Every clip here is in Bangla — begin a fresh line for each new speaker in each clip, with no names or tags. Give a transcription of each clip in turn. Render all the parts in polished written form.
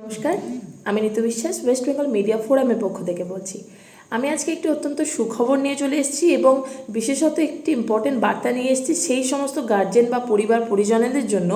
নমস্কার, আমি নিতু বিশ্বাস ওয়েস্ট বেঙ্গল মিডিয়া ফোরামের পক্ষ থেকে বলছি। আমি আজকে একটি অত্যন্ত সুখবর নিয়ে চলে এসেছি এবং বিশেষত একটি ইম্পর্টেন্ট বার্তা নিয়ে এসেছি সেই সমস্ত গার্জেন বা পরিবার পরিজনদের জন্য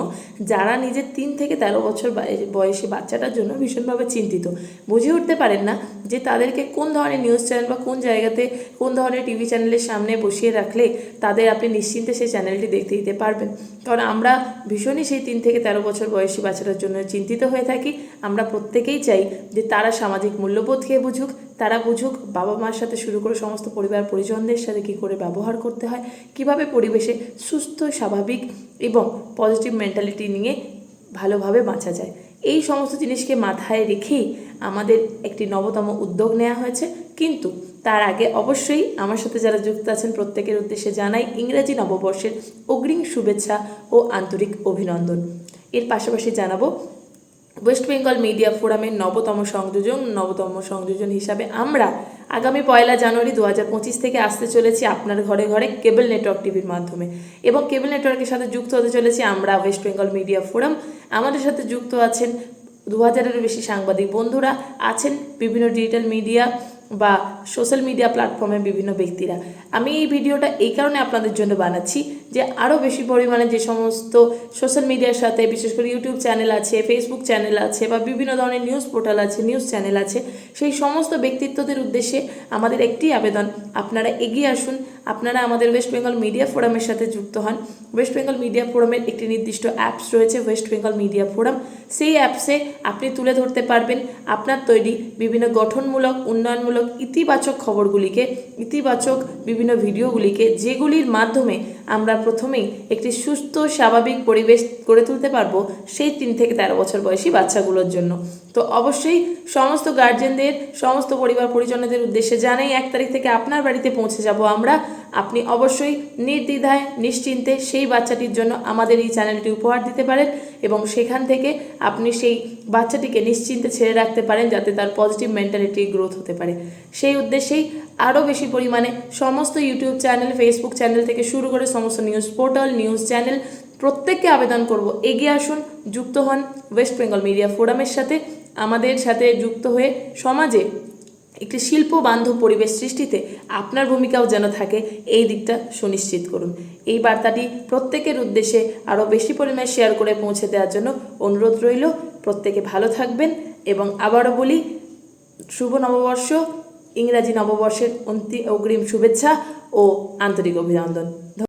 যারা নিজের 3 থেকে 13 বছর বয়সী বাচ্চাটার জন্য ভীষণভাবে চিন্তিত, বুঝে উঠতে পারেন না যে তাদেরকে কোন ধরনের নিউজ চ্যানেল বা কোন জায়গাতে কোন ধরনের টিভি চ্যানেলের সামনে বসিয়ে রাখলে তাদের আপনি নিশ্চিন্তে সেই চ্যানেলটি দেখতে দিতে পারবেন। কারণ আমরা ভীষণই সেই 3 থেকে 13 বছর বয়সী বাচ্চাটার জন্য চিন্তিত হয়ে থাকি। আমরা প্রত্যেকেই চাই যে তারা সামাজিক মূল্যবোধকে বুঝুক, তারা বুঝুক বাবা মার সাথে শুরু করে সমস্ত পরিবার পরিজনদের সাথে কী করে ব্যবহার করতে হয়, কিভাবে পরিবেশে সুস্থ স্বাভাবিক এবং পজিটিভ মেন্টালিটি নিয়ে ভালোভাবে বাঁচা যায়। এই সমস্ত জিনিসকে মাথায় রেখেই আমাদের একটি নবতম উদ্যোগ নেওয়া হয়েছে। কিন্তু তার আগে অবশ্যই আমার সাথে যারা যুক্ত আছেন প্রত্যেকের উদ্দেশ্যে জানাই ইংরেজি নববর্ষের অগ্রিম শুভেচ্ছা ও আন্তরিক অভিনন্দন। এর পাশাপাশি জানাবো ওয়েস্ট বেঙ্গল মিডিয়া ফোরামের নবতম সংযোজন হিসাবে আমরা আগামী 1 জানুয়ারি 2025 থেকে আসতে চলেছি আপনার ঘরে ঘরে কেবল নেটওয়ার্ক টিভির মাধ্যমে, এবং কেবল নেটওয়ার্কের সাথে যুক্ত হতে চলেছি আমরা ওয়েস্ট বেঙ্গল মিডিয়া ফোরাম। আমাদের সাথে যুক্ত আছেন 2000-এরও বেশি সাংবাদিক বন্ধুরা, আছেন বিভিন্ন ডিজিটাল মিডিয়া বা সোশ্যাল মিডিয়া প্ল্যাটফর্মের বিভিন্ন ব্যক্তিরা। আমি এই ভিডিওটা এই কারণে আপনাদের জন্য বানাচ্ছি যে আরও বেশি পরিমাণে যে সমস্ত সোশ্যাল মিডিয়ার সাথে বিশেষ করে ইউটিউব চ্যানেল আছে, ফেসবুক চ্যানেল আছে বা বিভিন্ন ধরনের নিউজ পোর্টাল আছে, নিউজ চ্যানেল আছে, সেই সমস্ত ব্যক্তিত্বদের উদ্দেশ্যে আমাদের একটি আবেদন, আপনারা এগিয়ে আসুন, আপনারা আমাদের ওয়েস্ট বেঙ্গল মিডিয়া ফোরামের সাথে যুক্ত হন। ওয়েস্ট বেঙ্গল মিডিয়া ফোরামের একটি নির্দিষ্ট অ্যাপস রয়েছে, ওয়েস্ট বেঙ্গল মিডিয়া ফোরাম। সেই অ্যাপসে আপনি তুলে ধরতে পারবেন আপনার তৈরি বিভিন্ন গঠনমূলক, উন্নয়নমূলক, ইতিবাচক খবরগুলিকে, ইতিবাচক বিভিন্ন ভিডিওগুলিকে, যেগুলির মাধ্যমে আমরা প্রথমেই একটি সুস্থ স্বাভাবিক পরিবেশ গড়ে তুলতে পারবো সেই 3 থেকে 13 বছর বয়সী বাচ্চাগুলোর জন্য। তো অবশ্যই সমস্ত গার্জেনদের, সমস্ত পরিবার পরিজনদের উদ্দেশ্যে জানাই 1 তারিখ থেকে আপনার বাড়িতে পৌঁছে যাব আমরা। আপনি অবশ্যই নির্দ্বিধায় নিশ্চিন্তে সেই বাচ্চাটির জন্য আমাদের এই চ্যানেলটি উপহার দিতে পারেন এবং সেখান থেকে আপনি সেই বাচ্চাটিকে নিশ্চিন্তে ছেড়ে রাখতে পারেন যাতে তার পজিটিভ মেন্টালিটি গ্রোথ হতে পারে। সেই উদ্দেশ্যেই আরও বেশি পরিমাণে সমস্ত ইউটিউব চ্যানেল, ফেসবুক চ্যানেল থেকে শুরু করে সমস্ত নিউজ পোর্টাল, নিউজ চ্যানেল প্রত্যেককে আবেদন করব এগিয়ে আসুন, যুক্ত হন ওয়েস্ট বেঙ্গল মিডিয়া ফোরামের সাথে। আমাদের সাথে যুক্ত হয়ে সমাজে একটি শিল্প বান্ধব পরিবেশ সৃষ্টিতে আপনার ভূমিকাও যেন থাকে এই দিকটা সুনিশ্চিত করুন। এই বার্তাটি প্রত্যেকের উদ্দেশ্যে আরও বেশি পরিমাণে শেয়ার করে পৌঁছে দেওয়ার জন্য অনুরোধ রইল। প্রত্যেকে ভালো থাকবেন এবং আবারও বলি শুভ নববর্ষ, ইংরাজি নববর্ষের অগ্রিম শুভেচ্ছা ও আন্তরিক অভিনন্দন।